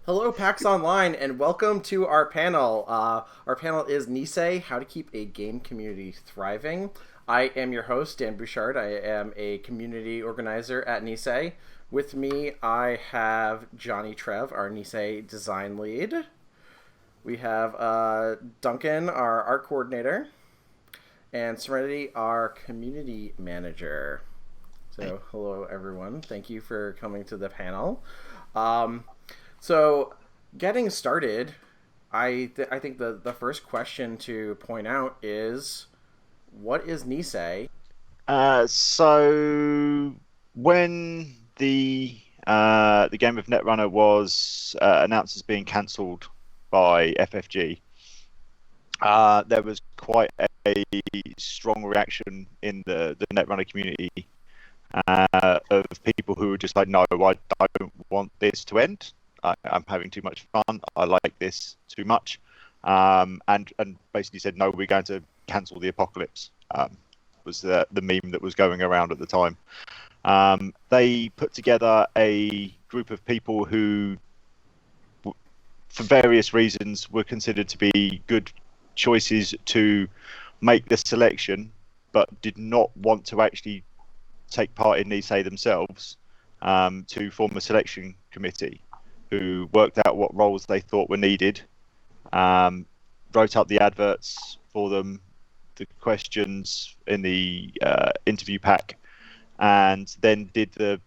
Hello, PAX Online, and welcome to our panel. Our panel is Nisei, How to Keep a Game Community Thriving. I am your host, Dan Bouchard. I am a community organizer at Nisei. With me, I have Jonni Trev, our Nisei design lead. We have Duncan, our art coordinator, and Serenity, our community manager. So, hello, everyone. Thank you for coming to the panel. So, getting started, I think the first question to point out is, what is Nisei? So when the game of Netrunner was announced as being cancelled by FFG, there was quite a strong reaction in the Netrunner community of people who were just like, no, I don't want this to end. I'm having too much fun. I like this too much, and basically said, no, we're going to cancel the apocalypse. Was the meme that was going around at the time. They put together a group of people who, for various reasons, were considered to be good choices to make the selection, but did not want to actually take part in Nisei themselves, to form a selection committee who worked out what roles they thought were needed, wrote up the adverts for them, the questions in the interview pack, and then did the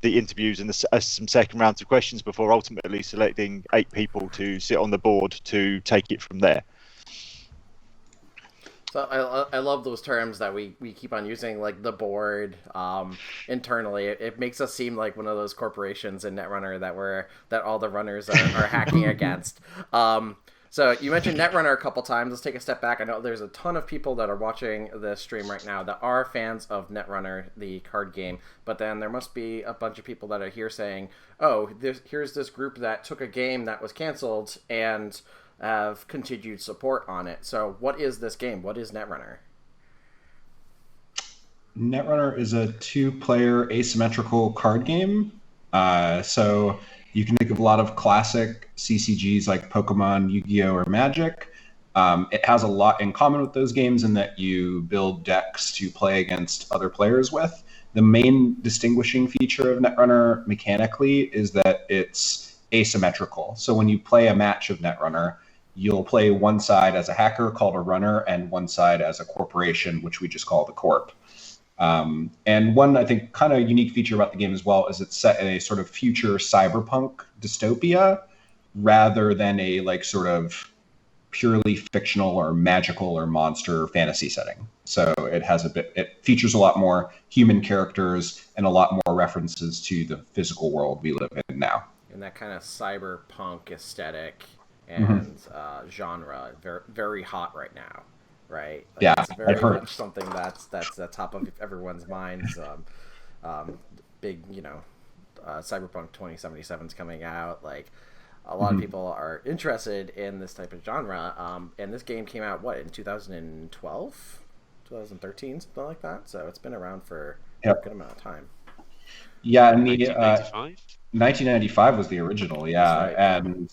interviews and some second rounds of questions before ultimately selecting 8 people to sit on the board to take it from there. So I love those terms that we keep on using, like the board internally. It makes us seem like one of those corporations in Netrunner that all the runners are hacking against. So you mentioned Netrunner a couple times. Let's take a step back. I know there's a ton of people that are watching the stream right now that are fans of Netrunner, the card game. But then there must be a bunch of people that are here saying, oh, here's this group that took a game that was canceled and have continued support on it. So what is this game? What is Netrunner? Netrunner is a 2-player asymmetrical card game. So you can think of a lot of classic CCGs like Pokemon, Yu-Gi-Oh, or Magic. It has a lot in common with those games in that you build decks to play against other players with. The main distinguishing feature of Netrunner mechanically is that it's asymmetrical. So when you play a match of Netrunner, you'll play one side as a hacker called a runner and one side as a corporation, which we just call the corp. And one, I think, kind of unique feature about the game as well is it's set in a sort of future cyberpunk dystopia rather than a like sort of purely fictional or magical or monster fantasy setting. So it features a lot more human characters and a lot more references to the physical world we live in now. And that kind of cyberpunk aesthetic and genre, very, very hot right now, right? Like, Yeah, it's very I've heard. much something that's the top of everyone's minds. Big, Cyberpunk 2077 is coming out. Like, a lot of people are interested in this type of genre. And this game came out, in 2012? 2013, something like that. So it's been around for a good amount of time. Yeah, and 1995? 1995 was the original, yeah. Right.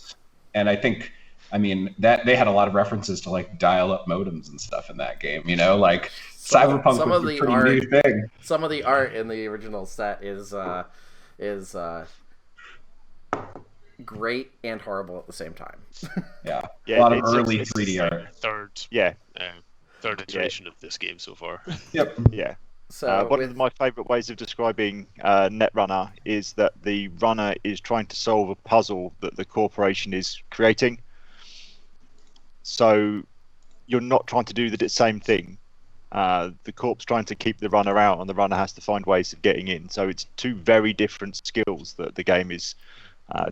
And I think, I mean, that they had a lot of references to like dial-up modems and stuff in that game. Like Cyberpunk was a pretty new thing. Some of the art in the original set is great and horrible at the same time. Yeah, a lot of early 3D art. Third iteration of this game so far. Yep. Yeah. So one of my favourite ways of describing Netrunner is that the runner is trying to solve a puzzle that the corporation is creating. So you're not trying to do the same thing. The corp's trying to keep the runner out, and the runner has to find ways of getting in. So it's 2 very different skills that the game is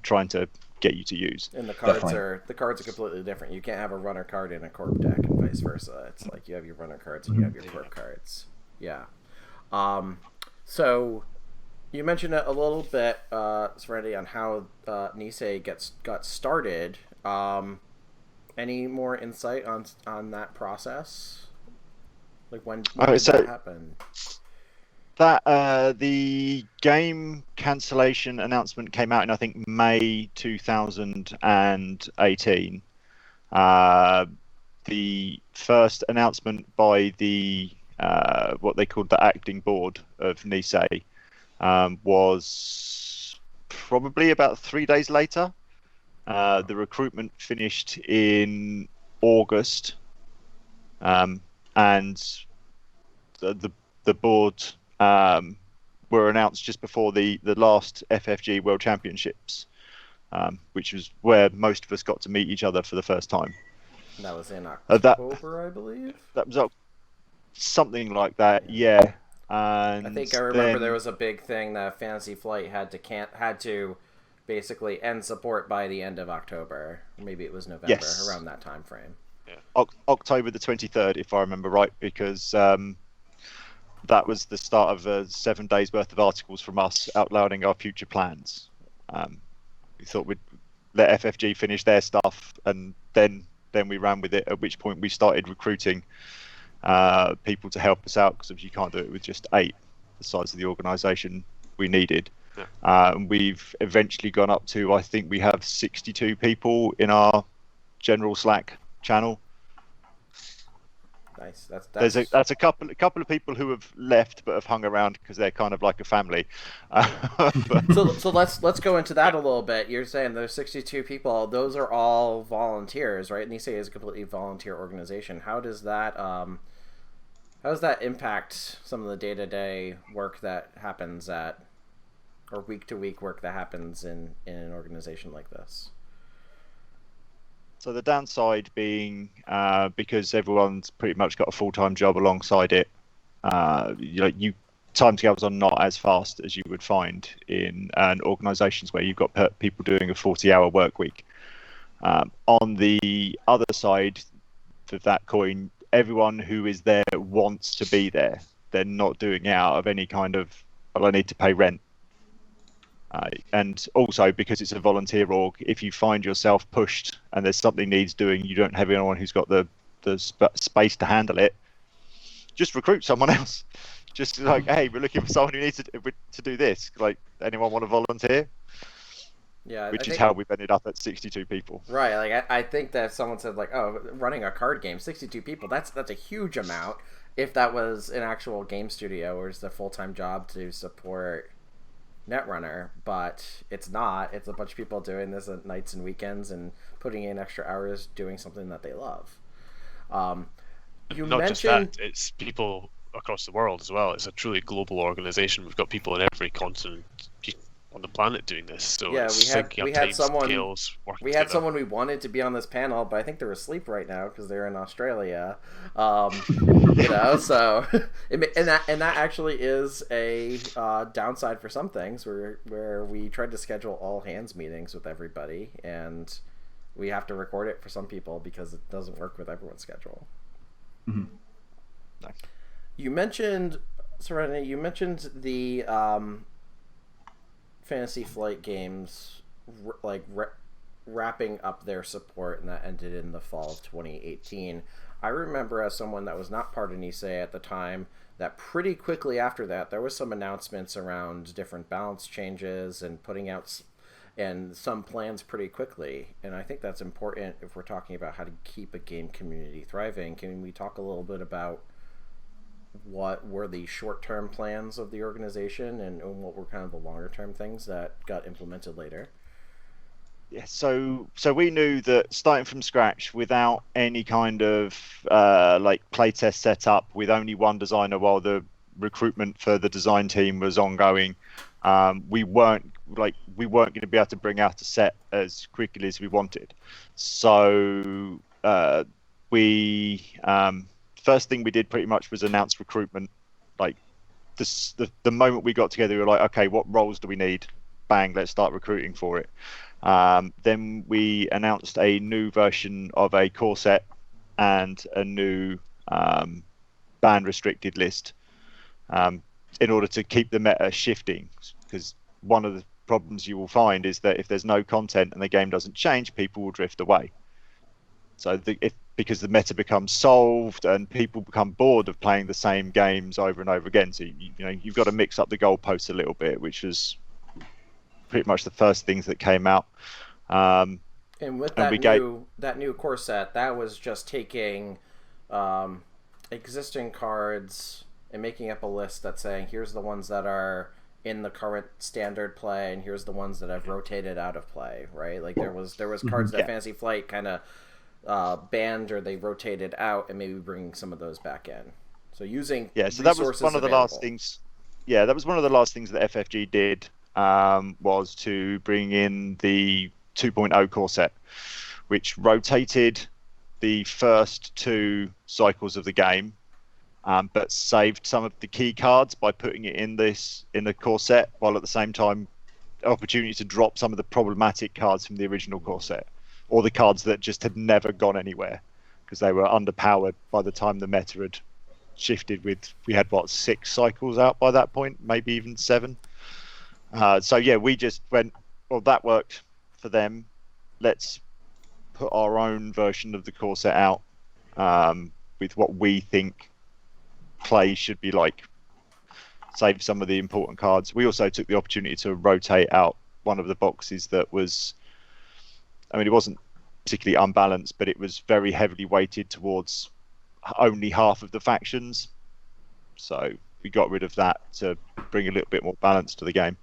trying to get you to use. And the cards are completely different. You can't have a runner card in a corp deck, and vice versa. It's like you have your runner cards and you have your corp cards. Yeah. So you mentioned a little bit, Serenity, on how Nisei got started. Any more insight on that process? Like when did that happen? That the game cancellation announcement came out in I think May 2018. The first announcement by the what they called the acting board of Nisei was probably about 3 days later. The recruitment finished in August, and the board were announced just before the last FFG World Championships, which was where most of us got to meet each other for the first time. That was in October, I believe. That was something like that, yeah. And I think I remember there was a big thing that Fantasy Flight had to basically end support by the end of October. Maybe it was November, around that time frame. Yeah. October the 23rd, if I remember right, because that was the start of 7 days worth of articles from us outlining our future plans. We thought we'd let FFG finish their stuff, and then we ran with it, at which point we started recruiting people to help us out, because you can't do it with just 8, the size of the organisation we needed. Yeah. And we've eventually gone up to, I think we have 62 people in our general Slack channel. Nice. That's a couple of people who have left but have hung around because they're kind of like a family. So let's go into that a little bit. You're saying there's 62 people. Those are all volunteers, right? Nisei is a completely volunteer organization. How does that impact some of the day-to-day work that happens or week-to-week work that happens in an organization like this? So the downside being, because everyone's pretty much got a full-time job alongside it, timescales are not as fast as you would find in organisations where you've got people doing a 40-hour work week. On the other side of that coin, everyone who is there wants to be there. They're not doing it out of any kind of, well, I need to pay rent. And also, because it's a volunteer org, if you find yourself pushed and there's something needs doing, you don't have anyone who's got the space to handle it, just recruit someone else. Just like, hey, we're looking for someone who needs to do this. Like, anyone want to volunteer? Yeah, which is how we've ended up at 62 people. Right. Like, I think that if someone said, like, oh, running a card game, 62 people, that's a huge amount. If that was an actual game studio or is a full-time job to support Netrunner, but it's not. It's a bunch of people doing this at nights and weekends and putting in extra hours doing something that they love. Not just that, it's people across the world as well. It's a truly global organization. We've got people in every continent on the planet doing this. So yeah, we had someone we wanted to be on this panel, but I think they're asleep right now because they're in Australia. So and that actually is a downside for some things where we tried to schedule all hands meetings with everybody, and we have to record it for some people because it doesn't work with everyone's schedule. Mm-hmm. Nice. You mentioned, Serenity, the Fantasy Flight games wrapping up their support, and that ended in the fall of 2018. I remember, as someone that was not part of Nisei at the time, that pretty quickly after that there was some announcements around different balance changes and putting out and some plans pretty quickly, and I think that's important if we're talking about how to keep a game community thriving. Can we talk a little bit about what were the short-term plans of the organization and what were kind of the longer-term things that got implemented later? Yeah, so we knew that starting from scratch without any kind of playtest set up, with only one designer while the recruitment for the design team was ongoing, we weren't going to be able to bring out a set as quickly as we wanted. So we first thing we did pretty much was announce recruitment. Like the moment we got together, we were like, okay, what roles do we need? Bang, let's start recruiting for it. Then we announced a new version of a core set and a new ban restricted list in order to keep the meta shifting, because one of the problems you will find is that if there's no content and the game doesn't change, people will drift away. So because the meta becomes solved and people become bored of playing the same games over and over again. So you've got to mix up the goalposts a little bit, which was pretty much the first things that came out. And with that new core set, that was just taking existing cards and making up a list that's saying here's the ones that are in the current standard play and here's the ones that have rotated out of play, right? Like there was cards that Fantasy Flight kind of banned or they rotated out, and maybe bringing some of those back in. So using so that was one of the last things. Yeah, that was one of the last things that FFG did, was to bring in the 2.0 core set, which rotated the first 2 cycles of the game, but saved some of the key cards by putting it in the core set, while at the same time opportunity to drop some of the problematic cards from the original core set, or the cards that just had never gone anywhere because they were underpowered by the time the meta had shifted. We had 6 cycles out by that point, maybe even 7. We just went, well, that worked for them, let's put our own version of the core set out, with what we think play should be like, save some of the important cards. We also took the opportunity to rotate out one of the boxes that was, it wasn't particularly unbalanced, but it was very heavily weighted towards only half of the factions, so we got rid of that to bring a little bit more balance to the game.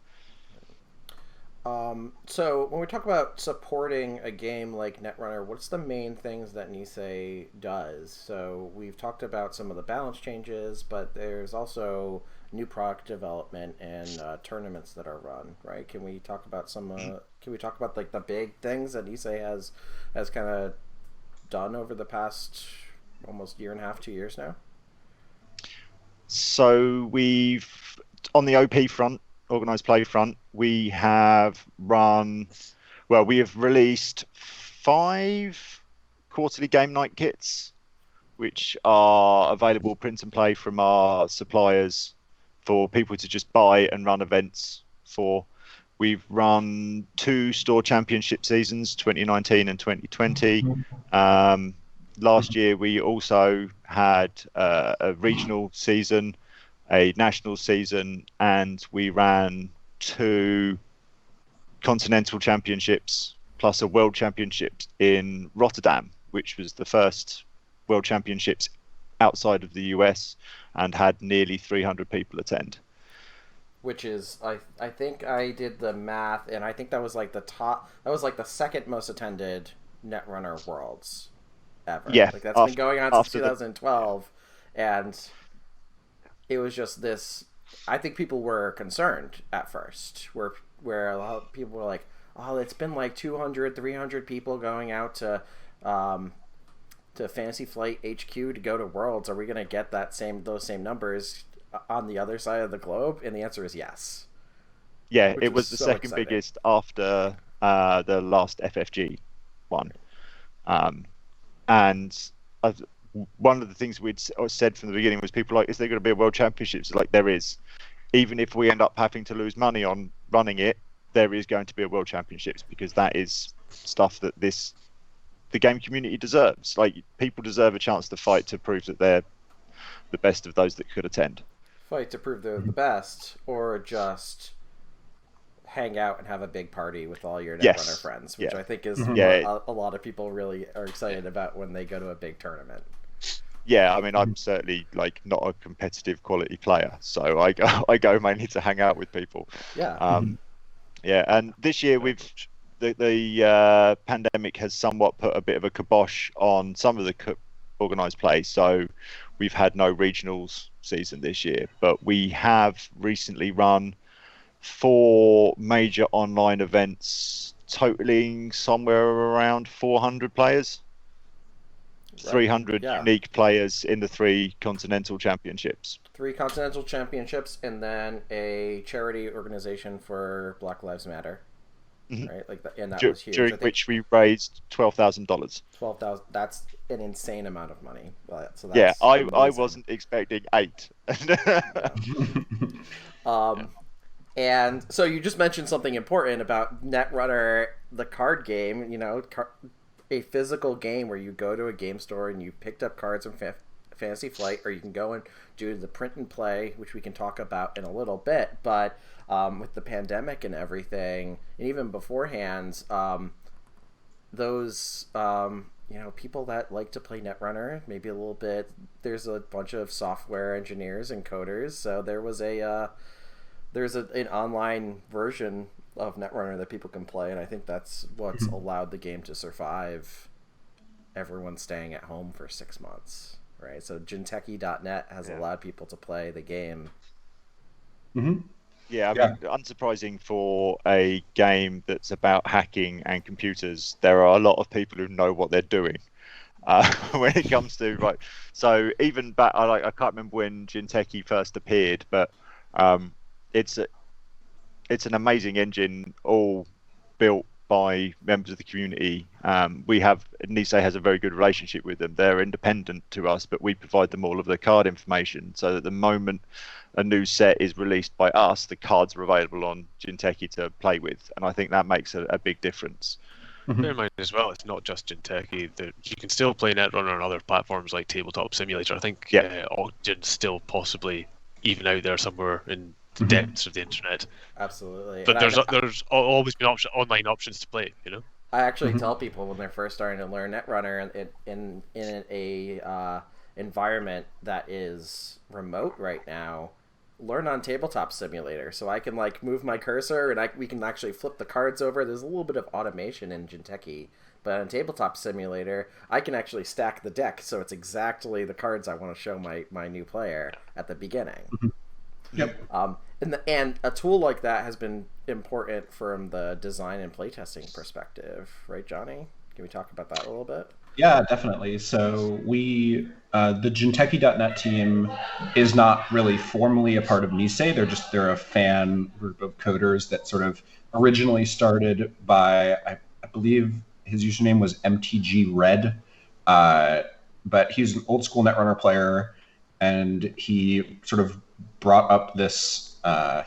So when we talk about supporting a game like Netrunner, what's the main things that Nisei does? So we've talked about some of the balance changes, but there's also new product development and tournaments that are run, right? Can we talk about like the big things that Nisei has kind of done over the past almost year and a half, 2 years now? So we've, on the OP front, organized play front, we have released 5 quarterly game night kits, which are available print and play from our suppliers for people to just buy and run events for. We've run 2 store championship seasons, 2019 and 2020. Last year we also had a regional season, a national season, and we ran 2 continental championships plus a world championship in Rotterdam, which was the first world championships outside of the US and had nearly 300 people attend. Which is, I think I did the math, and I think that was like the second most attended Netrunner Worlds ever. Yeah, like that's been going on since 2012, and it was just this. I think people were concerned at first, where a lot of people were like, "Oh, it's been like 200, 300 people going out to Fantasy Flight HQ to go to Worlds. Are we going to get those same numbers on the other side of the globe?" And the answer is yes. Yeah, it was the second biggest after the last FFG one, and one of the things we'd said from the beginning was people were like, is there going to be a World Championships? Like, there is. Even if we end up having to lose money on running it, there is going to be a World Championships, because that is stuff that the game community deserves. Like, people deserve a chance to fight to prove that they're the best of those that could attend. Fight to prove they're the best, or just hang out and have a big party with all your Netrunner friends, which I think is what a lot of people really are excited about when they go to a big tournament. Yeah, I mean, I'm certainly not a competitive quality player, so I go mainly to hang out with people. Yeah. And this year the pandemic has somewhat put a bit of a kibosh on some of the organised play, so we've had no regionals season this year, but we have recently run 4 major online events, totaling somewhere around 400 players. 300 unique players in the 3 continental championships. 3 continental championships, and then a charity organization for Black Lives Matter. Mm-hmm. Right, and that was huge. During which we raised $12,000. $12,000. That's an insane amount of money. So that's yeah, I wasn't expecting 8. And so you just mentioned something important about Netrunner, the card game. a physical game where you go to a game store and you picked up cards from Fantasy Flight, or you can go and do the print and play, which we can talk about in a little bit. But with the pandemic and everything, and even beforehand, those people that like to play Netrunner, maybe a little bit. There's a bunch of software engineers and coders, so there's an online version of Netrunner that people can play, and I think that's what's allowed the game to survive. Everyone staying at home for 6 months, right? So Jinteki.net has allowed people to play the game. Mm-hmm. Yeah, I mean, unsurprising for a game that's about hacking and computers, there are a lot of people who know what they're doing when it comes to So even back, I can't remember when Jinteki first appeared, but it's an amazing engine, all built by members of the community. Nisei has a very good relationship with them. They're independent to us, but we provide them all of the card information, so that the moment a new set is released by us, the cards are available on Jinteki to play with, and I think that makes a big difference. Bear in mind as well, it's not just Jinteki. You can still play Netrunner on other platforms like Tabletop Simulator. I think Ogden's still possibly even out there somewhere in the depths of the internet. Absolutely. But there's always been online options to play, I actually tell people when they're first starting to learn Netrunner in a environment that is remote right now, learn on Tabletop Simulator. So I can move my cursor and we can actually flip the cards over. There's a little bit of automation in Jinteki, but on Tabletop Simulator, I can actually stack the deck so it's exactly the cards I want to show my new player at the beginning. Yep. And a tool like that has been important from the design and playtesting perspective, right, Jonni? Can we talk about that a little bit? Yeah, definitely. So the Jinteki.net team is not really formally a part of Nisei. They're a fan group of coders that sort of originally started by, I believe his username was MTG Red, but he's an old school Netrunner player, and he sort of brought up this.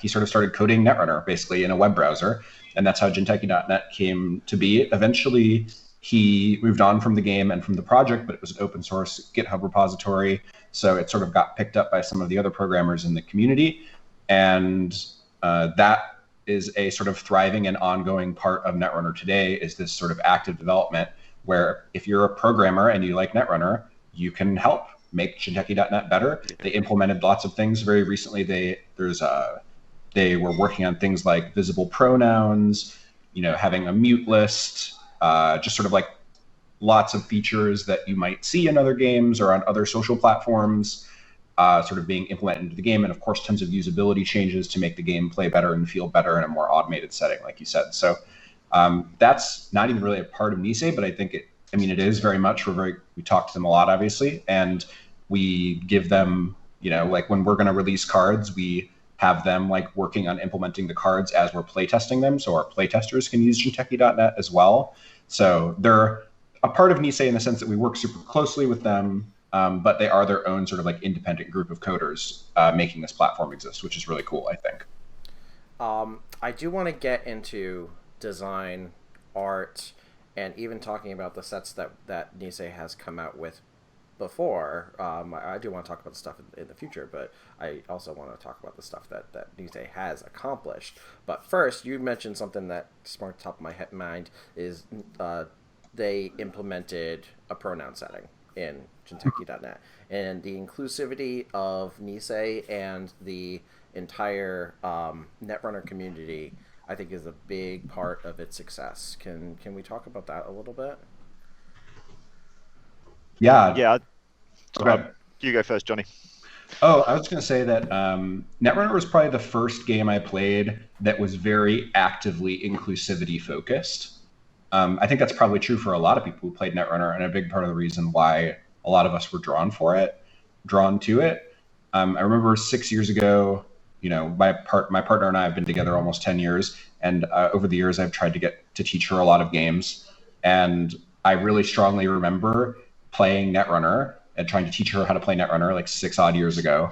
He sort of started coding Netrunner basically in a web browser, and that's how Jinteki.net came to be. Eventually, he moved on from the game and from the project, but it was an open source GitHub repository, so it sort of got picked up by some of the other programmers in the community, and that is a sort of thriving and ongoing part of Netrunner today, is this sort of active development where if you're a programmer and you like Netrunner, you can help make Jinteki.net better. They implemented lots of things very recently. They were working on things like visible pronouns, having a mute list, just sort of lots of features that you might see in other games or on other social platforms, sort of being implemented into the game, and of course tons of usability changes to make the game play better and feel better in a more automated setting, like you said. So that's not even really a part of Nisei, but I think it is very much. We talk to them a lot, obviously, and we give them, when we're going to release cards, we have them working on implementing the cards as we're playtesting them, so our playtesters can use Jinteki.net as well. So they're a part of Nisei in the sense that we work super closely with them, but they are their own sort of independent group of coders making this platform exist, which is really cool, I think. I do want to get into design, art, and even talking about the sets that Nisei has come out with before. I do want to talk about the stuff in the future, but I also want to talk about the stuff that Nisei has accomplished. But first, you mentioned something that smart top of my mind is they implemented a pronoun setting in Jinteki.net, and the inclusivity of Nisei and the entire Netrunner community, I think, is a big part of its success. Can we talk about that a little bit? Yeah. Okay. You go first, Jonni. Oh, I was going to say that Netrunner was probably the first game I played that was very actively inclusivity focused. I think that's probably true for a lot of people who played Netrunner, and a big part of the reason why a lot of us were drawn to it. I remember 6 years ago, my partner and I have been together almost 10 years, and over the years I've tried to get to teach her a lot of games, and I really strongly remember playing Netrunner and trying to teach her how to play Netrunner 6 odd years ago,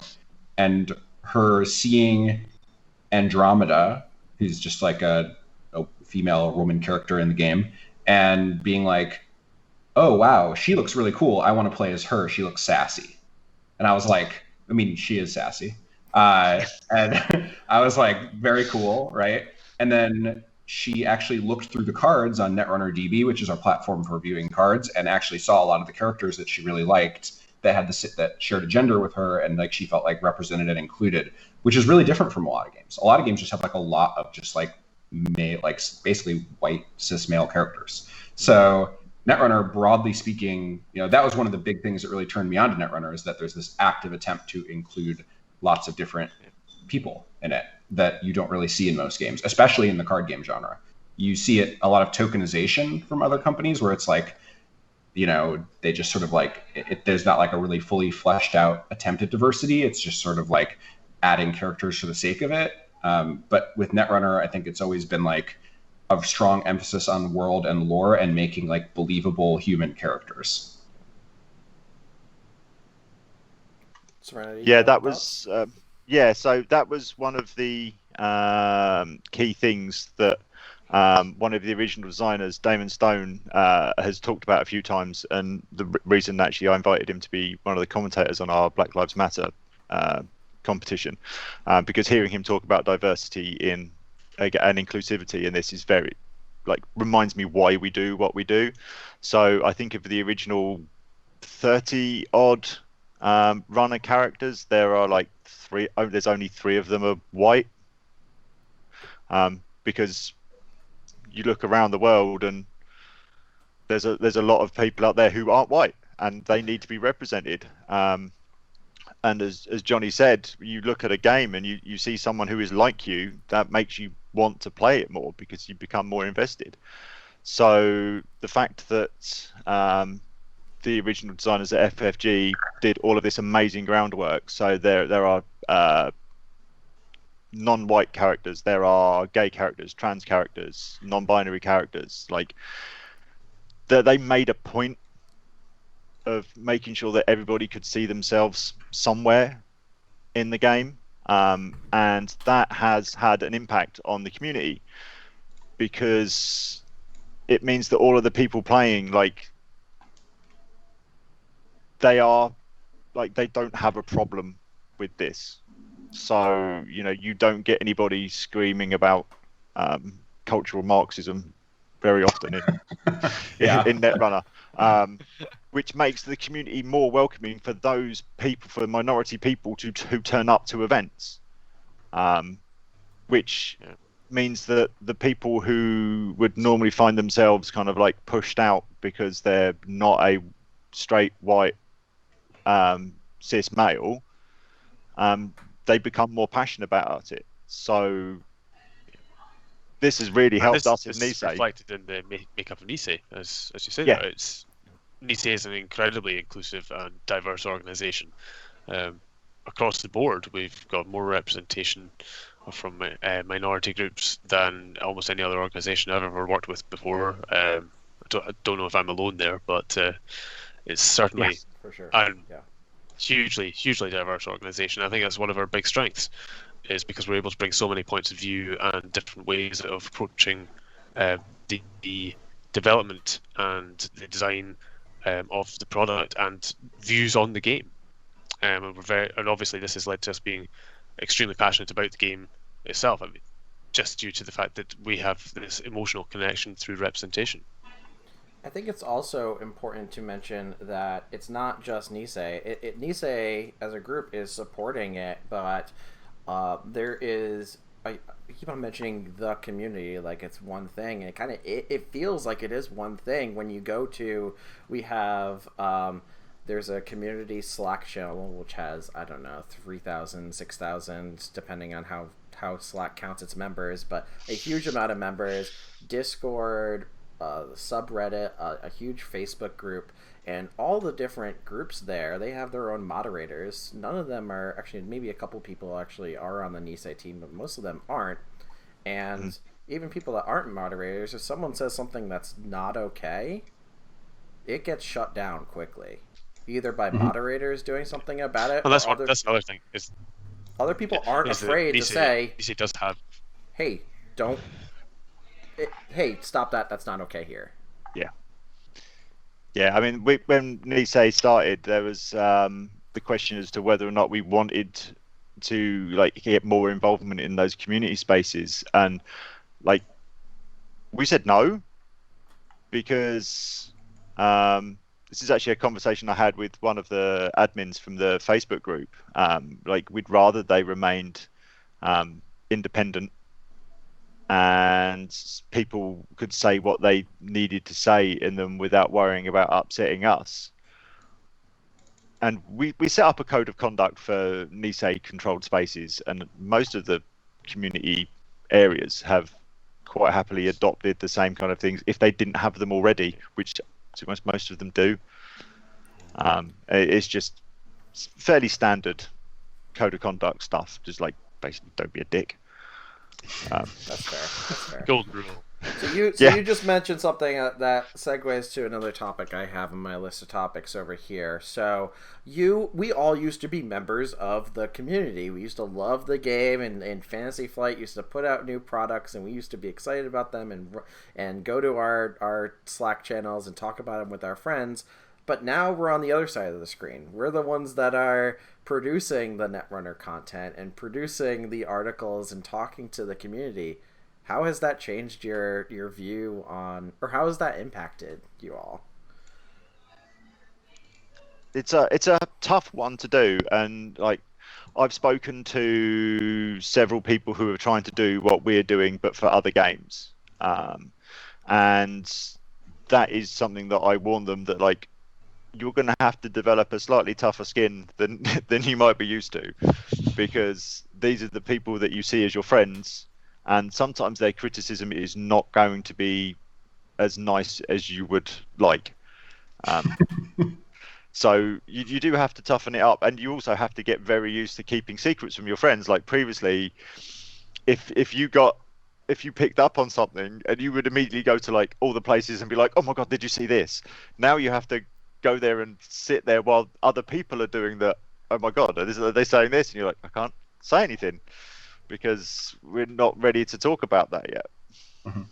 and her seeing Andromeda, who's just a female woman character in the game, and being like, oh wow, she looks really cool. I want to play as her. She looks sassy. And I was like, I mean, she is sassy. And I was like, very cool, right? And then she actually looked through the cards on Netrunner DB, which is our platform for viewing cards, and actually saw a lot of the characters that she really liked that had that shared a gender with her, and like she felt like represented and included, which is really different from a lot of games. A lot of games just have like a lot of just like like basically white cis male characters. So Netrunner, broadly speaking, that was one of the big things that really turned me on to Netrunner, is that there's this active attempt to include lots of different people in it that you don't really see in most games, especially in the card game genre. You see it a lot of tokenization from other companies where it's like, they just sort of like, there's not like a really fully fleshed out attempt at diversity. It's just sort of like adding characters for the sake of it. But with Netrunner, I think it's always been like a strong emphasis on world and lore and making like believable human characters. Serenity, Yeah, that was so that was one of the key things that one of the original designers, Damon Stone, has talked about a few times, and the reason actually I invited him to be one of the commentators on our Black Lives Matter competition, because hearing him talk about diversity and inclusivity in this is very, like, reminds me why we do what we do. So I think of the original 30 odd runner characters, there are like there's only 3 of them are white, because you look around the world and there's a lot of people out there who aren't white and they need to be represented. And as Jonni said, you look at a game and you see someone who is like you, that makes you want to play it more because you become more invested. So the fact that the original designers at FFG did all of this amazing groundwork, so there are non-white characters, there are gay characters, trans characters, non-binary characters, like they made a point of making sure that everybody could see themselves somewhere in the game, and that has had an impact on the community, because it means that all of the people playing, like, they don't have a problem with this. So you don't get anybody screaming about cultural Marxism very often in Netrunner, which makes the community more welcoming for those people, for minority people who turn up to events, which means that the people who would normally find themselves kind of like pushed out because they're not a straight white cis male, they become more passionate about it. So this has really helped us in Nisei. This is reflected in the makeup of Nisei, as you said. Yeah. Nisei is an incredibly inclusive and diverse organisation. Across the board, we've got more representation from minority groups than almost any other organisation I've ever worked with before. I don't know if I'm alone there, but it's certainly for sure. Hugely diverse organisation. I think that's one of our big strengths, is because we're able to bring so many points of view and different ways of approaching the development and the design of the product and views on the game. And obviously this has led to us being extremely passionate about the game itself. I mean, just due to the fact that we have this emotional connection through representation. I think it's also important to mention that it's not just Nisei. Nisei as a group is supporting it, but there is, I keep on mentioning the community like it's one thing, and it feels like it is one thing when you go to, we have there's a community Slack channel which has, I don't know, 3,000, 6,000 depending on how Slack counts its members, but a huge amount of members, Discord, subreddit, a huge Facebook group, and all the different groups there, they have their own moderators. None of them are actually, maybe a couple people actually are on the Nisei team, but most of them aren't. And even people that aren't moderators, if someone says something that's not okay, it gets shut down quickly, either by moderators doing something about it. Well, that's another thing. Is other people aren't afraid to say, Nisei does have, hey, hey, stop that. That's not okay here. Yeah. Yeah, I mean, when Nisei started, there was the question as to whether or not we wanted to like get more involvement in those community spaces, and like we said no, because this is actually a conversation I had with one of the admins from the Facebook group. Like we'd rather they remained independent and people could say what they needed to say in them without worrying about upsetting us. And we set up a code of conduct for Nisei controlled spaces, and most of the community areas have quite happily adopted the same kind of things if they didn't have them already, which most of them do. It's just fairly standard code of conduct stuff, just like basically don't be a dick. That's fair. That's fair. Golden rule. So you just mentioned something that segues to another topic I have in my list of topics over here. So we all used to be members of the community. We used to love the game, and Fantasy Flight used to put out new products, and we used to be excited about them and go to our Slack channels and talk about them with our friends. But now we're on the other side of the screen. We're the ones that are producing the Netrunner content and producing the articles and talking to the community. How has that changed your view on, or how has that impacted you all? It's a tough one to do, and like I've spoken to several people who are trying to do what we're doing but for other games, and that is something that I warn them that like you're going to have to develop a slightly tougher skin than you might be used to, because these are the people that you see as your friends. And sometimes their criticism is not going to be as nice as you would like. So you do have to toughen it up, and you also have to get very used to keeping secrets from your friends. Like previously, if you picked up on something, and you would immediately go to like all the places and be like, "Oh my god, did you see this?" Now you have to go there and sit there while other people are doing that. Oh my god, are they saying this? And you're like, I can't say anything, because we're not ready to talk about that yet. Mm-hmm.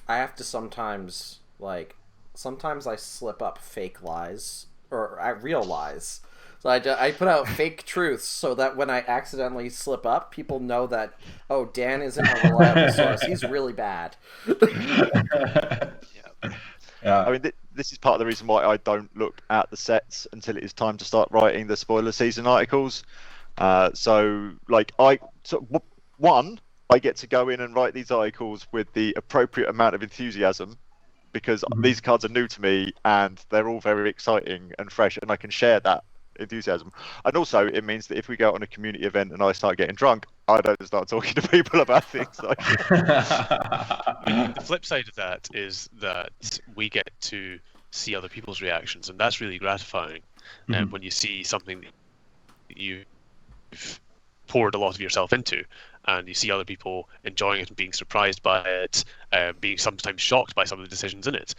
I have to sometimes I slip up fake lies or real lies. So I put out fake truths so that when I accidentally slip up, people know that, oh, Dan isn't a reliable source. He's really bad. I mean, this is part of the reason why I don't look at the sets until it is time to start writing the spoiler season articles. So I get to go in and write these articles with the appropriate amount of enthusiasm, because these cards are new to me and they're all very exciting and fresh, and I can share that enthusiasm. And also it means that if we go on a community event and I start getting drunk, I don't start talking to people about things like The flip side of that is that we get to see other people's reactions, and that's really gratifying. And when you see something that you've poured a lot of yourself into, and you see other people enjoying it and being surprised by it, being sometimes shocked by some of the decisions in it,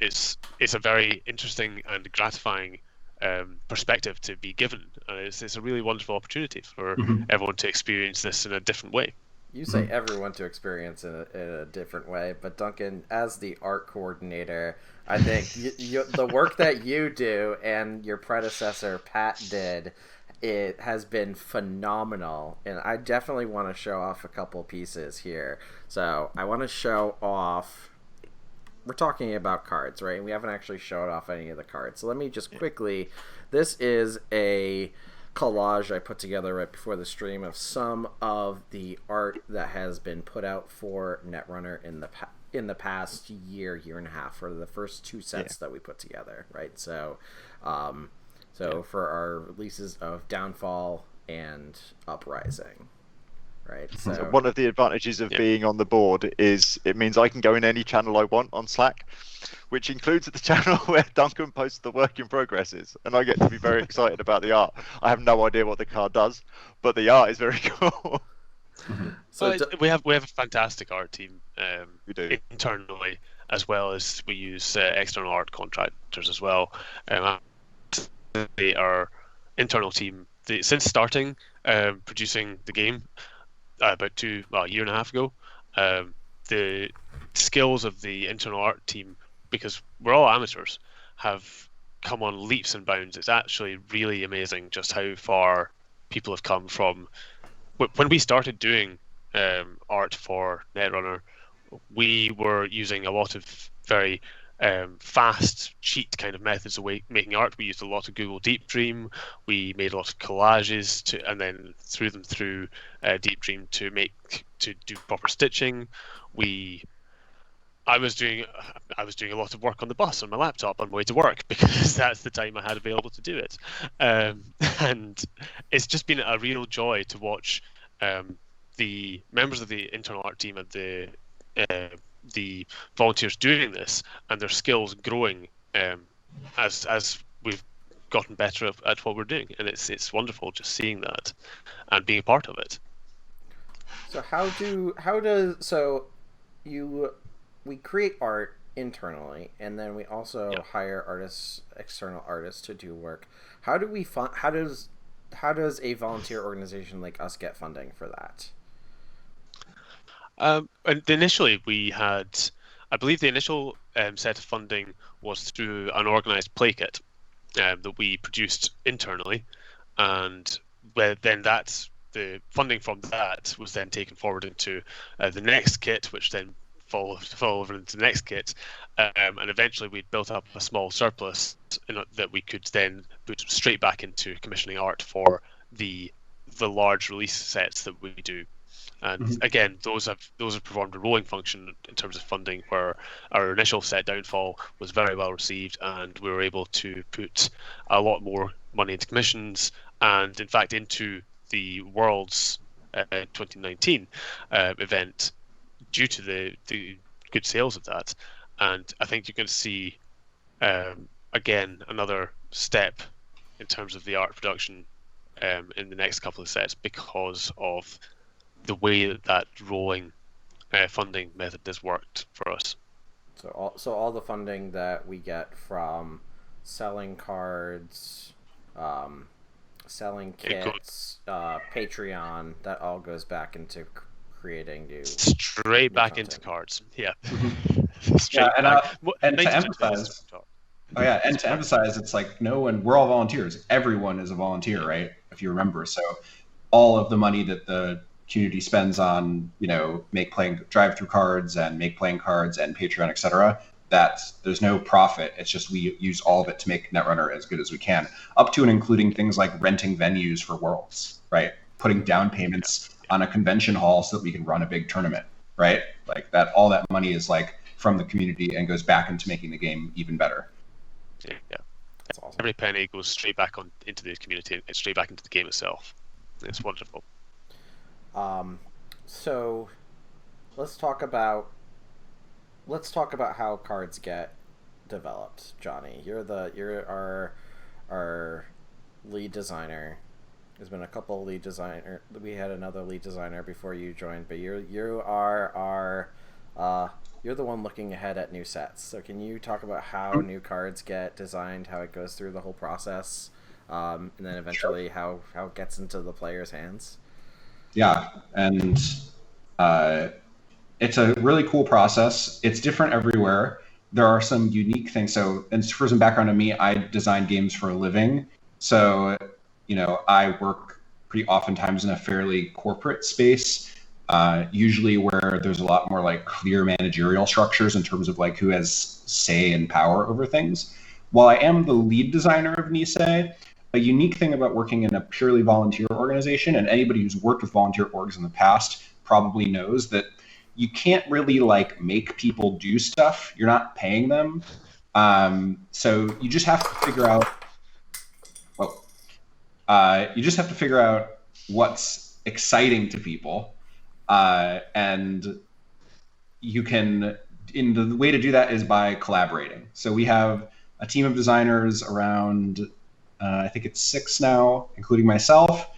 it's a very interesting and gratifying perspective to be given. It's a really wonderful opportunity for everyone to experience this in a different way. You say everyone to experience in a different way, but Duncan, as the art coordinator, I think the work that you do and your predecessor Pat did, it has been phenomenal, and I definitely want to show off a couple pieces here. So I want to show off. We're talking about cards, right? We haven't actually showed off any of the cards. So let me just quickly. This is a collage I put together right before the stream of some of the art that has been put out for Netrunner in the past year and a half, for the first two sets that we put together, right? So, for our releases of Downfall and Uprising. Right. So one of the advantages of being on the board is it means I can go in any channel I want on Slack, which includes the channel where Duncan posts the work in progresses, and I get to be very excited about the art. I have no idea what the card does, but the art is very cool. So we have a fantastic art team we do. Internally, as well as we use external art contractors as well. Our internal team, since starting producing the game about a year and a half ago, the skills of the internal art team because we're all amateurs, have come on leaps and bounds. It's actually really amazing just how far people have come from when we started doing art for Netrunner. We were using a lot of very fast, cheat kind of methods of making art. We used a lot of Google Deep Dream. We made a lot of collages and then threw them through Deep Dream to do proper stitching. I was doing a lot of work on the bus on my laptop on my way to work because that's the time I had available to do it, and it's just been a real joy to watch the members of the internal art team and the volunteers doing this and their skills growing as we've gotten better at what we're doing, and it's wonderful just seeing that and being a part of it. So we create art internally, and then we also hire external artists to do work. How does a volunteer organization like us get funding for that? And initially we had, I believe the initial set of funding was through an organised play kit that we produced internally, and then the funding from that was then taken forward into the next kit, which then fall over into the next kit, and eventually we built up a small surplus that we could then put straight back into commissioning art for the large release sets that we do. And again, those have performed a rolling function in terms of funding, where our initial set Downfall was very well received, and we were able to put a lot more money into commissions, and in fact into the Worlds 2019 event, due to the good sales of that. And I think you're going to see again another step in terms of the art production in the next couple of sets, because of the way that rolling funding method has worked for us. So all the funding that we get from selling cards, selling kits, Patreon, that all goes back into creating straight back content. Into cards. Yeah. And to emphasize, it's like we're all volunteers. Everyone is a volunteer, right? If you remember. So all of the money that the community spends on, drive through cards and make playing cards and Patreon, etc., that there's no profit. It's just we use all of it to make Netrunner as good as we can, up to and including things like renting venues for Worlds, right? Putting down payments on a convention hall so that we can run a big tournament, right? Like that, all that money is like from the community and goes back into making the game even better. Yeah. That's awesome. Every penny goes straight back into the community, and straight back into the game itself. It's wonderful. So let's talk about how cards get developed. Jonni, you're our lead designer. There's been a couple of lead designer. We had another lead designer before you joined, but you're the one looking ahead at new sets. So can you talk about how new cards get designed, how it goes through the whole process, and then eventually how it gets into the players' hands? Yeah, and it's a really cool process. It's different everywhere. There are some unique things. So, and for some background on me, I design games for a living. So, I work pretty oftentimes in a fairly corporate space, usually where there's a lot more like clear managerial structures in terms of like who has say and power over things. While I am the lead designer of Nisei, a unique thing about working in a purely volunteer organization, and anybody who's worked with volunteer orgs in the past probably knows that you can't really like make people do stuff. You're not paying them. So you just have to figure out what's exciting to people. And you can, the way to do that is by collaborating. So we have a team of designers around, I think it's 6 now, including myself.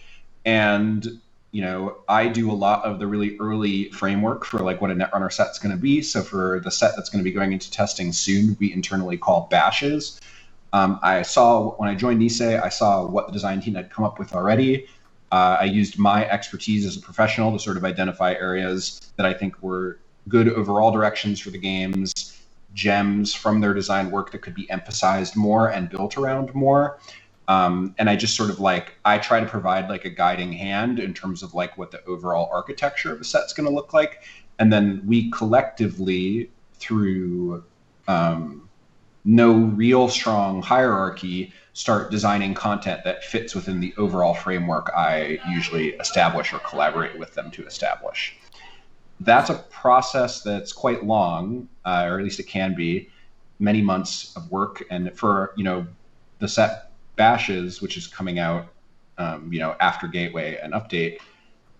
And, I do a lot of the really early framework for like what a Netrunner set's going to be. So for the set that's going to be going into testing soon, we internally call bashes. When I joined Nisei, I saw what the design team had come up with already. I used my expertise as a professional to sort of identify areas that I think were good overall directions for the games, gems from their design work that could be emphasized more and built around more. And I just sort of I try to provide like a guiding hand in terms of like what the overall architecture of a set's going to look like. And then we collectively, through no real strong hierarchy, start designing content that fits within the overall framework I usually establish or collaborate with them to establish. That's a process that's quite long, or at least it can be, many months of work. And for, the set bashes, which is coming out, after Gateway and Update,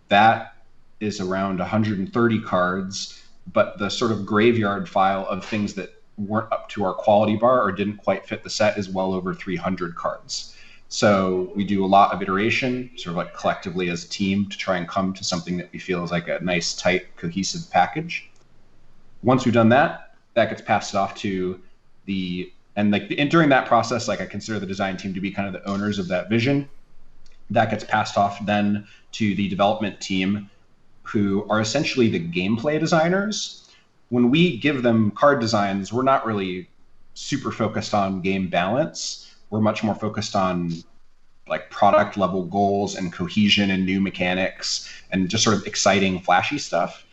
that is around 130 cards, but the sort of graveyard file of things that weren't up to our quality bar or didn't quite fit the set is well over 300 cards. So we do a lot of iteration, sort of like collectively as a team, to try and come to something that we feel is like a nice, tight, cohesive package. Once we've done that, that gets passed off to during that process, I consider the design team to be kind of the owners of that vision. That gets passed off then to the development team, who are essentially the gameplay designers. When we give them card designs, we're not really super focused on game balance. We're much more focused on like product level goals and cohesion and new mechanics and just sort of exciting, flashy stuff.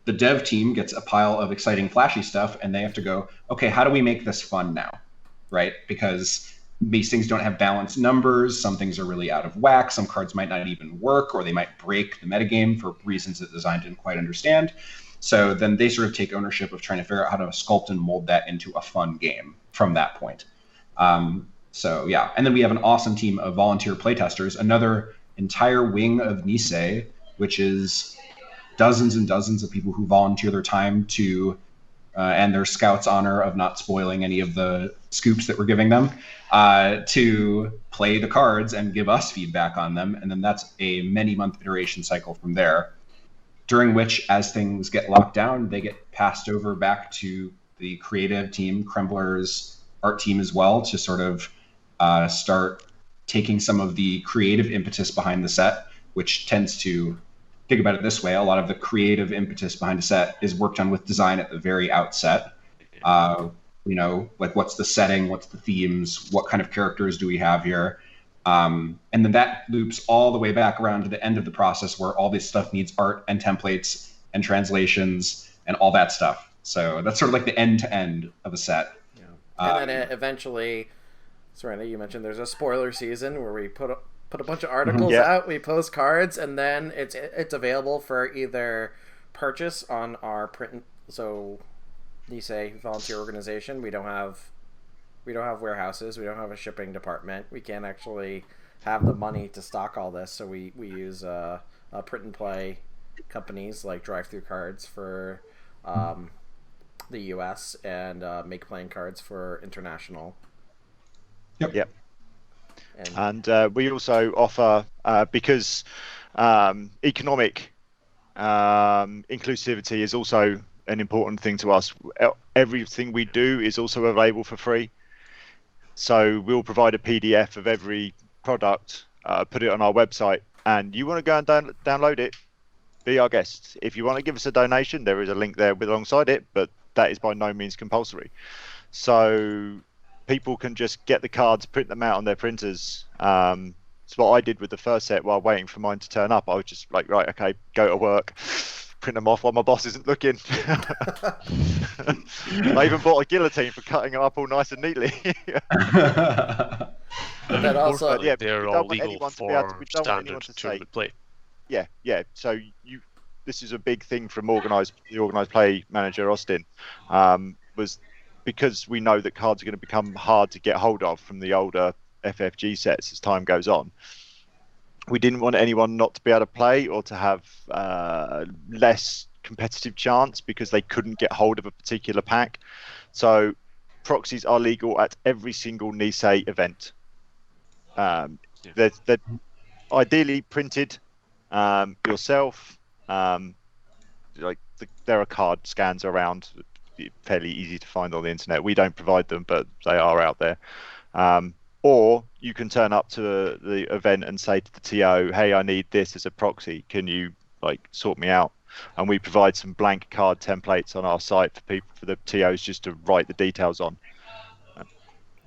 The dev team gets a pile of exciting, flashy stuff, and they have to go, okay, how do we make this fun now, right? Because these things don't have balanced numbers. Some things are really out of whack. Some cards might not even work, or they might break the metagame for reasons that design didn't quite understand. So then they sort of take ownership of trying to figure out how to sculpt and mold that into a fun game from that point. And then we have an awesome team of volunteer playtesters, another entire wing of Nisei, which is dozens and dozens of people who volunteer their time to, and their scouts honor of not spoiling any of the scoops that we're giving them, to play the cards and give us feedback on them. And then that's a many-month iteration cycle from there, during which, as things get locked down, they get passed over back to the creative team, Krembler's art team as well, to sort of start taking some of the creative impetus behind the set, which tends to, think about it this way, a lot of the creative impetus behind a set is worked on with design at the very outset. What's the setting, what's the themes, what kind of characters do we have here? And then that loops all the way back around to the end of the process, where all this stuff needs art and templates and translations and all that stuff. So that's sort of like the end to end of a set. Yeah. And then eventually, Serena, you mentioned there's a spoiler season where we put a bunch of articles out, we post cards, and then it's available for either purchase on our print. So Nisei volunteer organization, we don't have warehouses, we don't have a shipping department, we can't actually have the money to stock all this, so we use print and play companies like Drive Through Cards for the US and Make Playing Cards for international. Yep. And we also offer, because economic inclusivity is also an important thing to us, everything we do is also available for free. So we'll provide a PDF of every product, put it on our website, and you want to go and download it, be our guest. If you want to give us a donation, there is a link there alongside it, but that is by no means compulsory. So people can just get the cards, print them out on their printers. It's what I did with the first set while waiting for mine to turn up. I was just like, right, okay, go to work, print them off while my boss isn't looking. I even bought a guillotine for cutting it up all nice and neatly. That also, but yeah, they're all legal for standard tournament play. Yeah. So this is a big thing from the organised play manager Austin, was because we know that cards are going to become hard to get hold of from the older FFG sets as time goes on. We didn't want anyone not to be able to play or to have less competitive chance because they couldn't get hold of a particular pack. So proxies are legal at every single Nisei event. They're ideally printed yourself. There are card scans around, fairly easy to find on the internet. We don't provide them, but they are out there. Or you can turn up to the event and say to the TO, hey, I need this as a proxy. Can you sort me out? and we provide some blank card templates on our site for the TOs just to write the details on.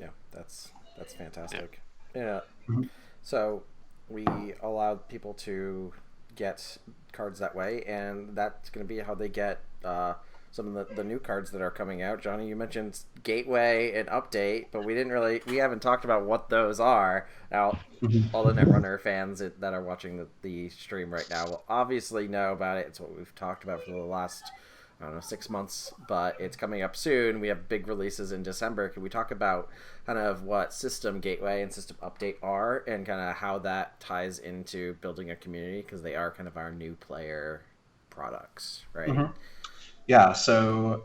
Yeah, that's fantastic. Yeah. Mhm. So we allowed people to get cards that way, and that's going to be how they get some of the new cards that are coming out. Jonni, you mentioned Gateway and Update, but we haven't talked about what those are. Now, all the Netrunner fans that are watching the stream right now will obviously know about it. It's what we've talked about for the last, I don't know, 6 months, but it's coming up soon. We have big releases in December. Can we talk about kind of what System Gateway and System Update are, and kind of how that ties into building a community, because they are kind of our new player products, right? Mm-hmm. Yeah, so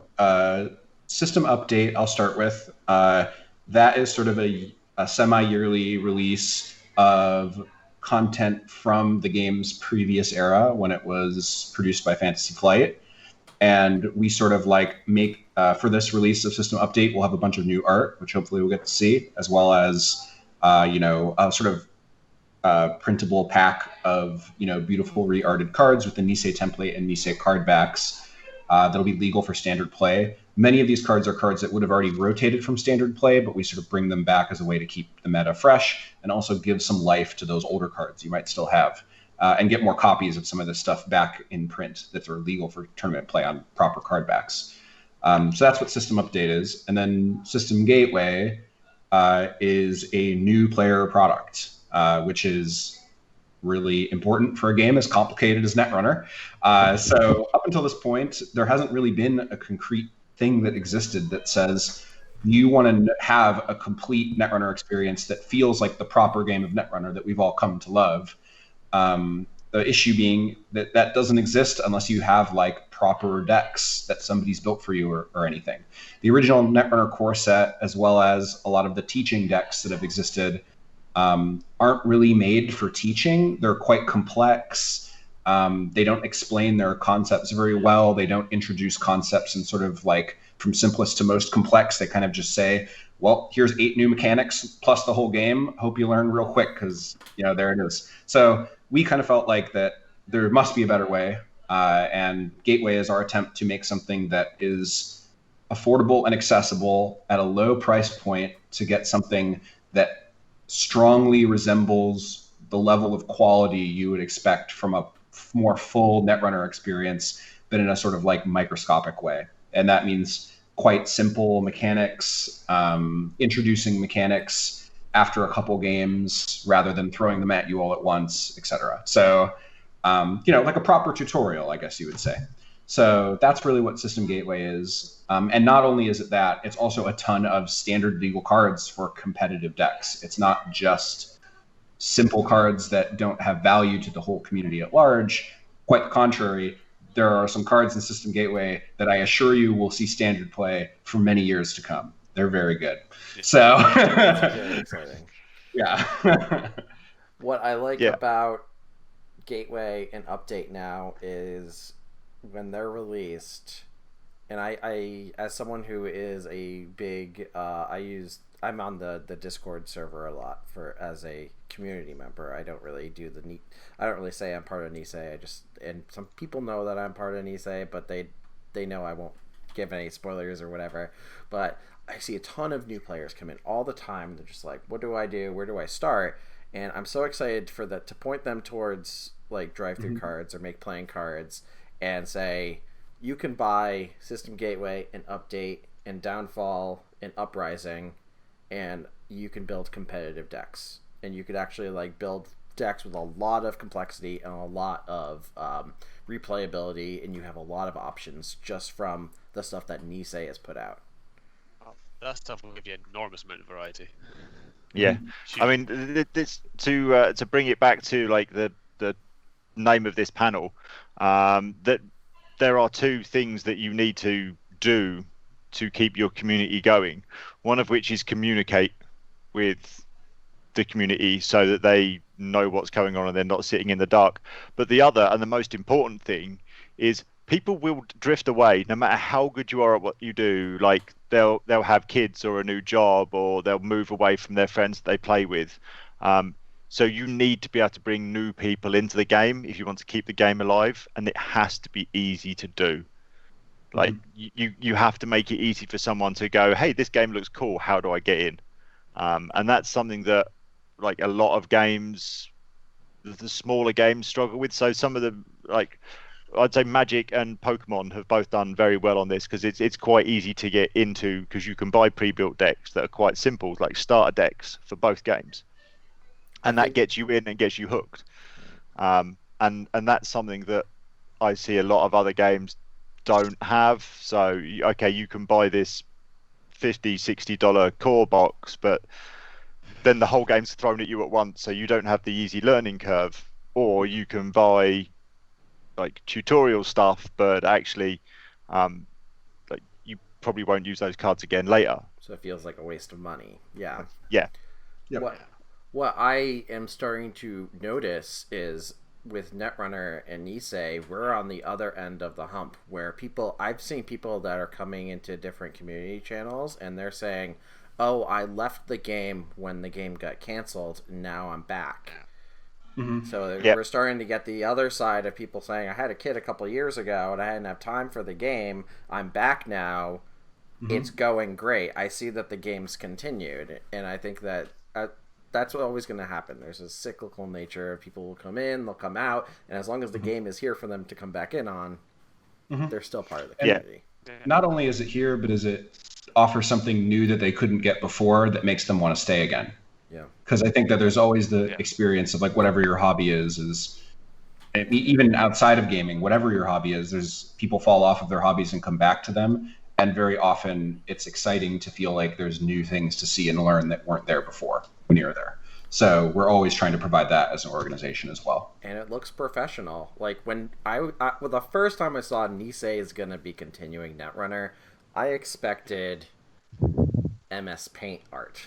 System Update, I'll start with. That is sort of a semi-yearly release of content from the game's previous era when it was produced by Fantasy Flight. And we sort of like make, for this release of System Update, we'll have a bunch of new art, which hopefully we'll get to see, as well as, a sort of printable pack of, beautiful re-arted cards with the Nisei template and Nisei card backs. That'll be legal for standard play. Many of these cards are cards that would have already rotated from standard play, but we sort of bring them back as a way to keep the meta fresh and also give some life to those older cards you might still have, and get more copies of some of this stuff back in print that are legal for tournament play on proper card backs. So that's what System Update is. And then System Gateway is a new player product, which is really important for a game as complicated as Netrunner. So up until this point, there hasn't really been a concrete thing that existed that says you want to have a complete Netrunner experience that feels like the proper game of Netrunner that we've all come to love. The issue being that that doesn't exist unless you have like proper decks that somebody's built for you or anything. The original Netrunner core set, as well as a lot of the teaching decks that have existed, aren't really made for teaching. They're quite complex. They don't explain their concepts very well. They don't introduce concepts in sort of like from simplest to most complex. They kind of just say, well, here's 8 new mechanics plus the whole game. Hope you learn real quick because, there it is. So we kind of felt like that there must be a better way. And Gateway is our attempt to make something that is affordable and accessible at a low price point to get something that strongly resembles the level of quality you would expect from a more full Netrunner experience, but in a sort of like microscopic way. And that means quite simple mechanics, introducing mechanics after a couple games rather than throwing them at you all at once, etc. So, like a proper tutorial, I guess you would say. So that's really what System Gateway is. And not only is it that, it's also a ton of standard legal cards for competitive decks. It's not just simple cards that don't have value to the whole community at large. Quite the contrary, there are some cards in System Gateway that I assure you will see standard play for many years to come. They're very good. So That's very exciting. Yeah. What I like about Gateway and Update now is when they're released, and I as someone who is a big I'm on the Discord server a lot as a community member. I don't really say I'm part of Nisei. And some people know that I'm part of Nisei, but they know I won't give any spoilers or whatever. But I see a ton of new players come in all the time. They're just like, what do I do? Where do I start? And I'm so excited for that to point them towards like drive-through cards or make playing cards and say, you can buy System Gateway and Update and Downfall and Uprising, and you can build competitive decks. And you could actually like build decks with a lot of complexity and a lot of replayability, and you have a lot of options just from the stuff that Nisei has put out. That stuff will give you an enormous amount of variety. Yeah, I mean, this to bring it back to like the name of this panel, that there are 2 things that you need to do to keep your community going. One of which is communicate with the community so that they know what's going on and they're not sitting in the dark. But the other and the most important thing is people will drift away no matter how good you are at what you do. Like they'll have kids or a new job, or they'll move away from their friends that they play with. So you need to be able to bring new people into the game if you want to keep the game alive, and it has to be easy to do. Like you have to make it easy for someone to go, hey, this game looks cool. How do I get in? And that's something that like a lot of games, the smaller games struggle with. So some of the like I'd say Magic and Pokemon have both done very well on this because it's quite easy to get into because you can buy pre-built decks that are quite simple, like starter decks for both games, and that gets you in and gets you hooked. And that's something that I see a lot of other games don't have. So okay, you can buy this $50-$60 core box, but then the whole game's thrown at you at once, so you don't have the easy learning curve. Or you can buy like tutorial stuff, but actually like you probably won't use those cards again later. So it feels like a waste of money. Yeah. Yep. What I am starting to notice is with Netrunner and Nisei, we're on the other end of the hump where I've seen people that are coming into different community channels and they're saying, oh, I left the game when the game got canceled, and now I'm back. So we're starting to get the other side of people saying, I had a kid a couple years ago and I didn't have time for the game. I'm back now. It's going great. I see that the game's continued. And I think that that's always going to happen. There's a cyclical nature. People will come in, they'll come out. And as long as the game is here for them to come back in on, they're still part of the community. Not only is it here, but is it offer something new that they couldn't get before that makes them want to stay again. Yeah. Because I think that there's always the experience of like whatever your hobby is even outside of gaming, whatever your hobby is, there's people fall off of their hobbies and come back to them. And very often it's exciting to feel like there's new things to see and learn that weren't there before when you were there. So we're always trying to provide that as an organization as well. And it looks professional. Like when well, the first time I saw Nisei is going to be continuing Netrunner, I expected MS Paint art.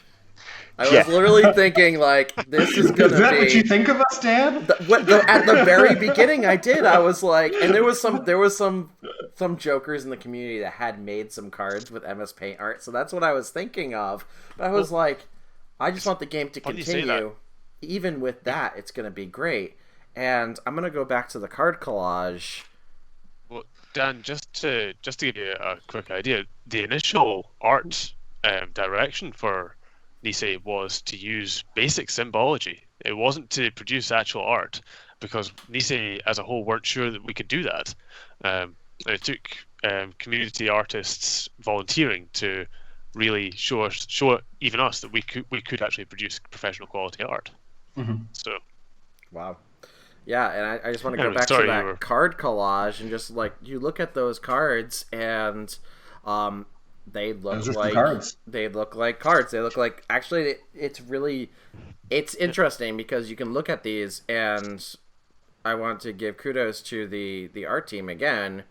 I was literally thinking, like, this is gonna be... Is that what you think of us, Dan? At the very beginning, I did. I was like... And there was some jokers in the community that had made some cards with MS Paint art, so that's what I was thinking of. But I was like, I just want the game to continue. Even with that, it's gonna be great. And I'm gonna go back to the card collage. Well, Dan, just to give you a quick idea, the initial art direction for Nisei was to use basic symbology. It wasn't to produce actual art because Nisei as a whole weren't sure that we could do that. It took community artists volunteering to really show even us that we could actually produce professional quality art. So, wow. Yeah, and I just want to go back to that card collage and just like you look at those cards and they look like cards. They look like cards. They look like actually it's interesting because you can look at these and I want to give kudos to the art team again.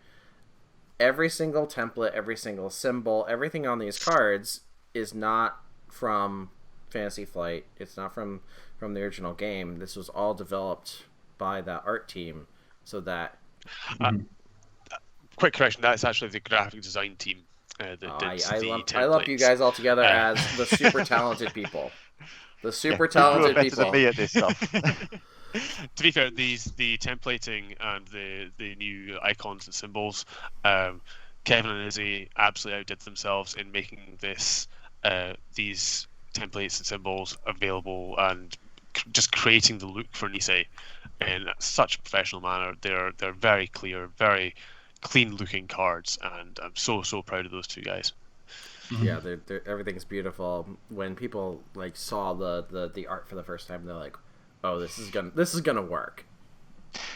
Every single template, every single symbol, everything on these cards is not from Fantasy Flight. It's not from the original game. This was all developed by that art team so that quick correction, that's actually the graphic design team. I lump you guys all together as the super talented people. The super talented better people. Than me at this stuff. To be fair, the templating and the new icons and symbols, Kevin and Izzy absolutely outdid themselves in making these templates and symbols available and just creating the look for Nisei in such a professional manner. They're very clear, very clean looking cards, and I'm so proud of those two guys. Yeah, everything's beautiful. When people like saw the art for the first time, they're like, "Oh, this is gonna work."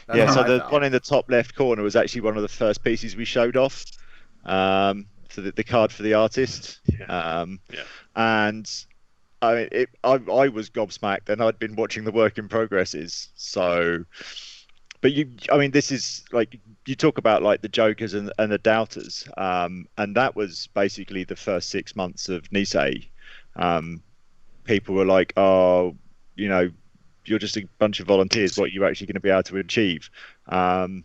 That's so the one in the top left corner was actually one of the first pieces we showed off. So the card for the artist. And I mean, I was gobsmacked, and I'd been watching the work in progresses. So, but this is like you talk about like the jokers and the doubters, and that was basically the first 6 months of Nisei. People were like, "Oh, you're just a bunch of volunteers. What are you actually going to be able to achieve?" And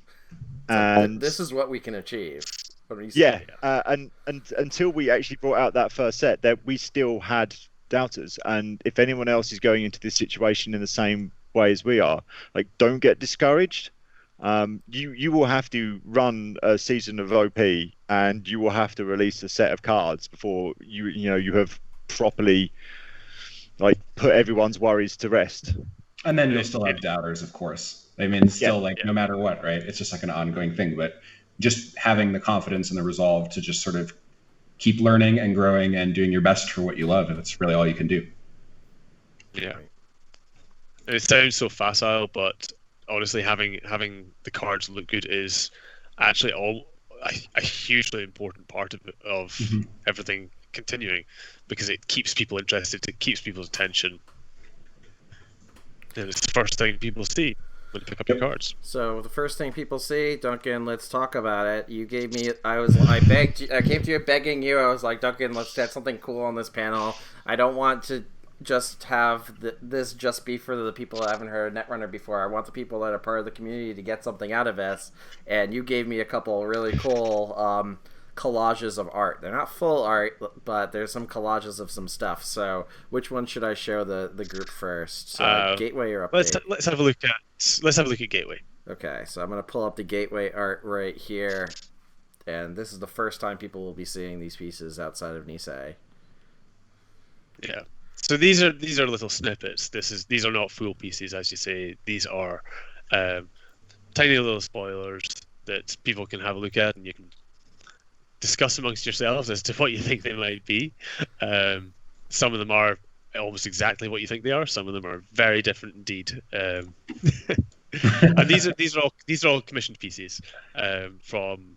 this is what we can achieve. And until we actually brought out that first set, that we still had doubters. And if anyone else is going into this situation in the same way as we are, like, don't get discouraged. You will have to run a season of OP, and you will have to release a set of cards before you have properly like put everyone's worries to rest. And then you'll still have doubters, of course. I mean, still no matter what, right? It's just like an ongoing thing. But just having the confidence and the resolve to just sort of keep learning and growing and doing your best for what you love, and that's really all you can do. Yeah. And it sounds so facile, but honestly, having the cards look good is actually a hugely important part of everything continuing, because it keeps people interested, it keeps people's attention, and it's the first thing people see when you pick up your cards. So the first thing people see, Duncan, let's talk about it. You gave me, I came to you begging you. I was like, Duncan, let's get something cool on this panel. I don't want to just have this just be for the people that haven't heard of Netrunner before. I want the people that are part of the community to get something out of this. And you gave me a couple really cool collages of art. They're not full art, but there's some collages of some stuff. So which one should I show the group first? So Gateway or Update? Let's have a look at Gateway. Okay, so I'm gonna pull up the Gateway art right here, and this is the first time people will be seeing these pieces outside of Nisei. Yeah. So these are little snippets. These are not full pieces, as you say. These are tiny little spoilers that people can have a look at, and you can discuss amongst yourselves as to what you think they might be. Some of them are almost exactly what you think they are. Some of them are very different indeed. And these are all commissioned pieces from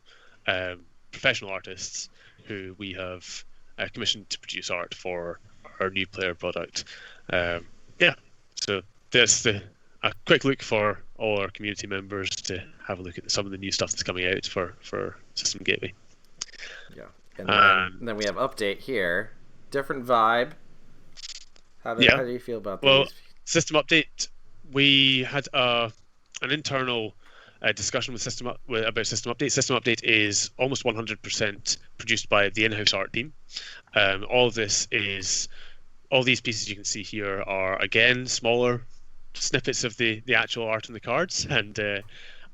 professional artists who we have commissioned to produce art for our new player product. So there's a quick look for all our community members to have a look at some of the new stuff that's coming out for System Gateway. Yeah, and then we have Update here. Different vibe. How do you feel about these? Well, System Update, we had an internal discussion with about System Update. System Update is almost 100% produced by the in-house art team. All these pieces you can see here are, again, smaller snippets of the actual art in the cards, and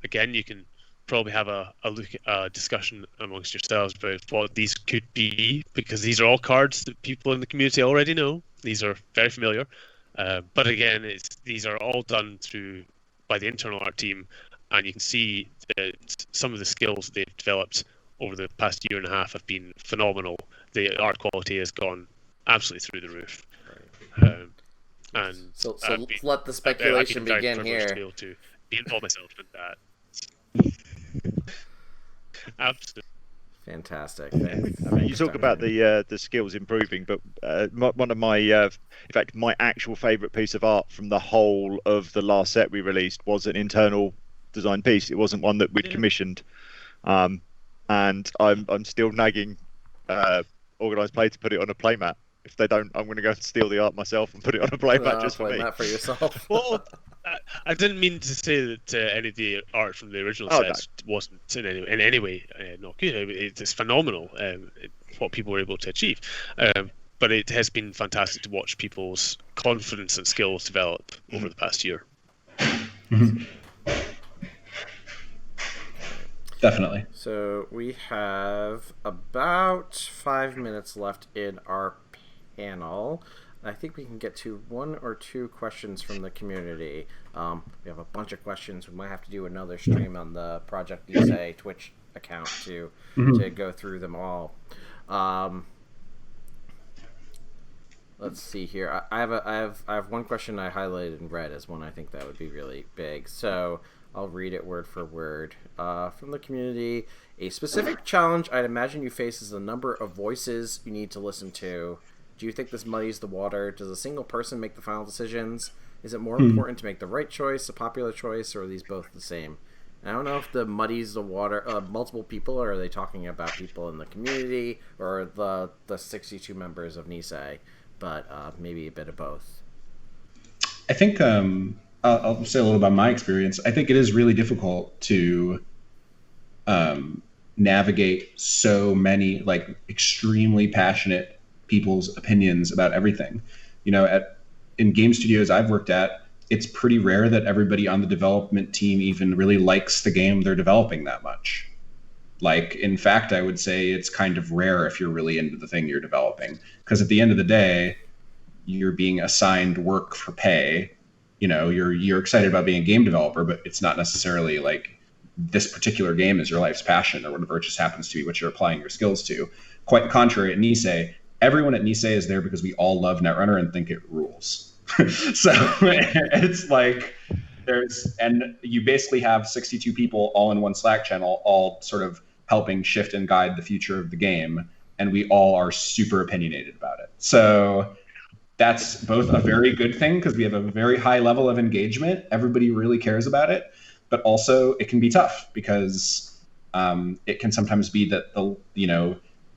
again, you can probably have a discussion amongst yourselves about what these could be, because these are all cards that people in the community already know. These are very familiar, but again, these are all done by the internal art team, and you can see that some of the skills that they've developed over the past year and a half have been phenomenal. The art quality has gone absolutely through the roof. And so let the speculation begin here. To be able to be involved myself in that. Absolutely. Fantastic. I mean, you talk about the skills improving, but one of my, in fact, my actual favourite piece of art from the whole of the last set we released was an internal design piece. It wasn't one that we'd commissioned, and I'm still nagging Organised Play to put it on a playmat. If they don't, I'm going to go steal the art myself and put it on a playmat just for me. Playmat for yourself. Well, I didn't mean to say that any of the art from the original sets wasn't in any way not good. It's phenomenal what people were able to achieve. But it has been fantastic to watch people's confidence and skills develop over the past year. Mm-hmm. Definitely. So we have about 5 minutes left in our panel. I think we can get to one or two questions from the community. We have a bunch of questions. We might have to do another stream on the Project Nisei Twitch account to go through them all. Let's see here. I have one question I highlighted in red as one I think that would be really big. So I'll read it word for word. From the community, a specific challenge I'd imagine you face is the number of voices you need to listen to. Do you think this muddies the water? Does a single person make the final decisions? Is it more important to make the right choice, a popular choice, or are these both the same? And I don't know if the muddies the water, multiple people, or are they talking about people in the community, or the 62 members of Nisei, but maybe a bit of both. I think I'll say a little about my experience. I think it is really difficult to navigate so many extremely passionate people's opinions about everything. In game studios I've worked at, it's pretty rare that everybody on the development team even really likes the game they're developing that much. Like, in fact, I would say it's kind of rare if you're really into the thing you're developing, because at the end of the day, you're being assigned work for pay. You're excited about being a game developer, but it's not necessarily like this particular game is your life's passion or whatever. It just happens to be what you're applying your skills to. Quite the contrary, at Nisei, everyone at Nisei is there because we all love Netrunner and think it rules. So it's like and you basically have 62 people all in one Slack channel, all sort of helping shift and guide the future of the game, and we all are super opinionated about it. So that's both a very good thing because we have a very high level of engagement. Everybody really cares about it, but also it can be tough because it can sometimes be that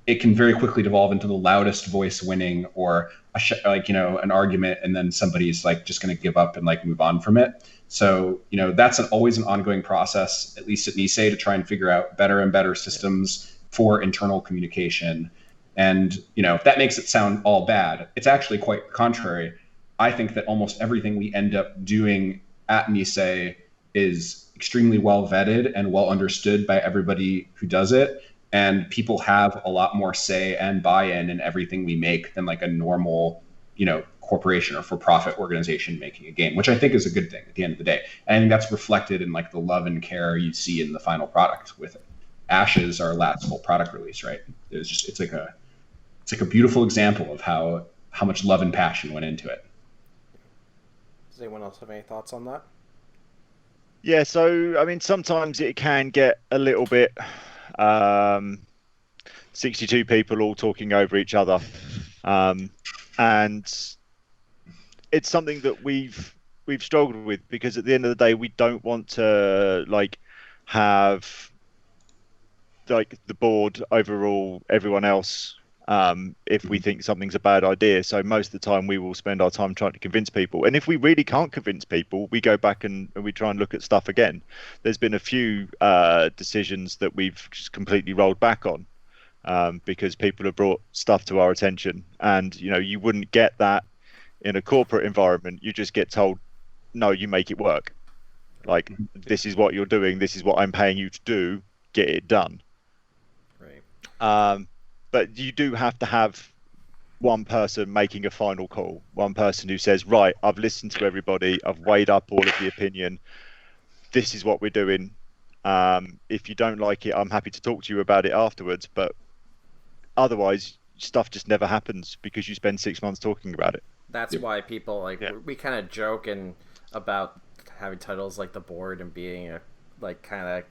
it can very quickly devolve into the loudest voice winning, or an argument, and then somebody's like just going to give up and like move on from it. So that's always an ongoing process, at least at Nisei, to try and figure out better and better systems for internal communication. And that makes it sound all bad. It's actually quite the contrary. I think that almost everything we end up doing at Nisei is extremely well vetted and well understood by everybody who does it. And people have a lot more say and buy-in in everything we make than like a normal, corporation or for-profit organization making a game, which I think is a good thing at the end of the day. And I think that's reflected in like the love and care you see in the final product with it. Ashes, our last full product release, right? It's like a beautiful example of how much love and passion went into it. Does anyone else have any thoughts on that? Yeah, so I mean, sometimes it can get a little bit 62 people all talking over each other, and it's something that we've struggled with, because at the end of the day, we don't want to have the board overrule everyone else if we think something's a bad idea. So most of the time we will spend our time trying to convince people, and if we really can't convince people, we go back and we try and look at stuff again. There's been a few decisions that we've just completely rolled back on because people have brought stuff to our attention, and you wouldn't get that in a corporate environment. You just get told, no, you make it work. Like, this is what you're doing, this is what I'm paying you to do, get it done. Right. But you do have to have one person making a final call, one person who says, right, I've listened to everybody, I've weighed up all of the opinion, this is what we're doing. If you don't like it, I'm happy to talk to you about it afterwards, but otherwise stuff just never happens because you spend 6 months talking about it. That's why people we kind of joke about having titles like the board and being a kind of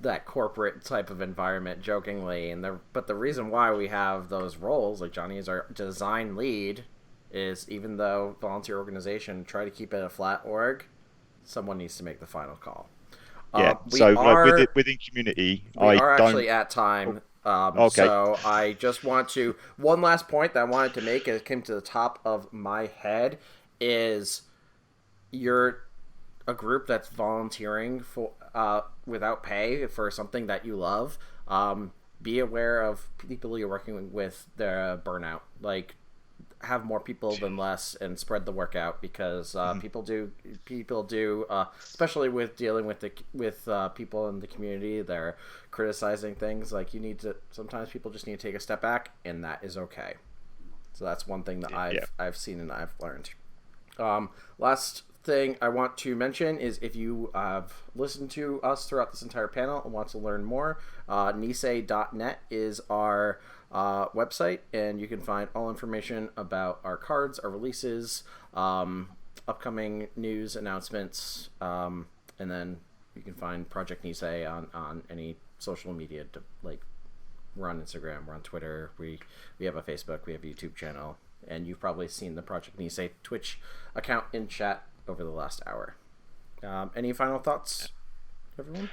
that corporate type of environment, jokingly. But the reason why we have those roles, like Jonni is our design lead, is even though volunteer organization try to keep it a flat org, someone needs to make the final call. Yeah. Within community, we are actually at time. Okay. So I just want to, one last point that I wanted to make, it came to the top of my head, is you're a group that's volunteering for without pay for something that you love. Be aware of people you're working with, their burnout. Like, have more people than less and spread the work out, because people do especially with dealing with people in the community, they're criticizing things. Like, sometimes people just need to take a step back, and that is okay. So that's one thing that I've seen and I've learned. Last thing I want to mention is, if you have listened to us throughout this entire panel and want to learn more, nisei.net is our website, and you can find all information about our cards, our releases, upcoming news announcements, and then you can find Project Nisei on any social media. We're on Instagram, we're on Twitter, we have a Facebook, we have a YouTube channel, and you've probably seen the Project Nisei Twitch account in chat over the last hour. Any final thoughts, everyone?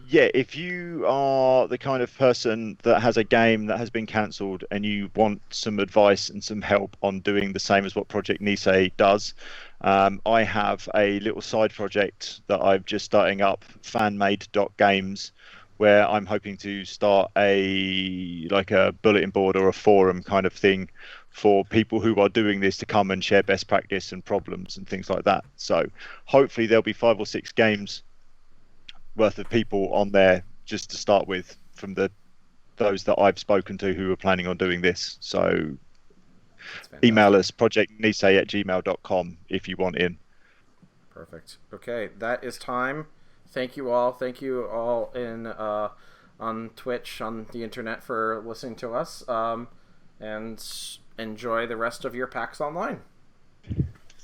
If you are the kind of person that has a game that has been cancelled and you want some advice and some help on doing the same as what Project Nisei does, I have a little side project that I'm just starting up, fanmade.games, where I'm hoping to start a bulletin board or a forum kind of thing for people who are doing this to come and share best practice and problems and things like that. So hopefully there'll be 5 or 6 games worth of people on there just to start with from those that I've spoken to who are planning on doing this. So email us projectnisei@gmail.com if you want in. Perfect. Okay, that is time. Thank you all. Thank you all on Twitch, on the internet, for listening to us. And enjoy the rest of your PAX Online.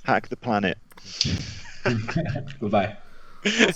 Hack the planet. Goodbye.